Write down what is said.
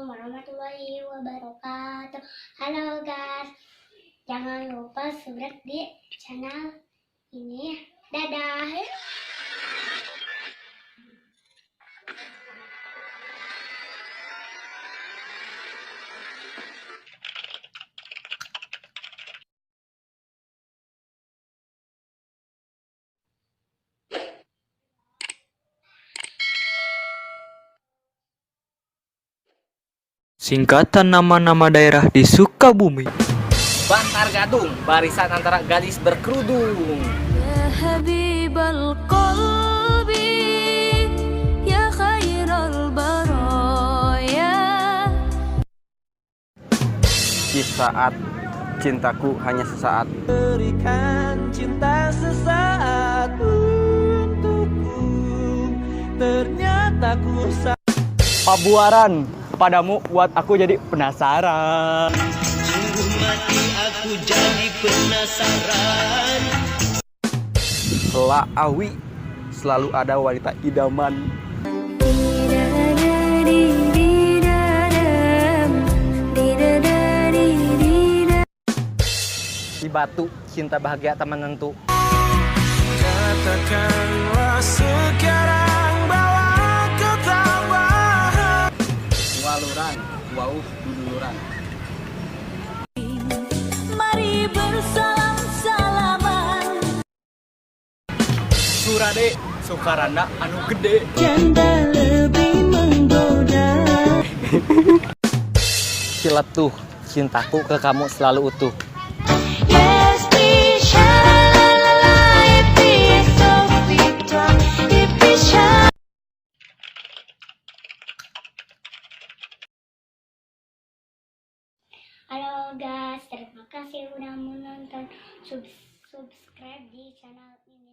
Assalamualaikum warahmatullahi wabarakatuh. Halo guys, jangan lupa subscribe di channel ini. Dadah. Singkatan nama-nama daerah di Sukabumi. Bantar Gadung, barisan antara gadis berkerudung. Ya Habibal Qalbi, ya Khairal Baraya. Di saat cintaku hanya sesaat. Berikan cinta sesaat untukku. Ternyata ku Pabuaran, padamu buat aku jadi penasaran. sungguh mati aku jadi penasaran. Laawi, selalu ada wanita idaman. Di Batu, cinta bahagia tak menentu. Katakanlah sekarang bahwa kau tak bahagia. Waluran, wau duluran. Mari bersalam-salaman. Surade, Sukarana, anu gede. Janda lebih menggoda. Ciletuh, cintaku ke kamu selalu utuh. Yes, please shine, if it's so bitter, if it's shine. Halo guys, terima kasih udah menonton. Subscribe di channel ini.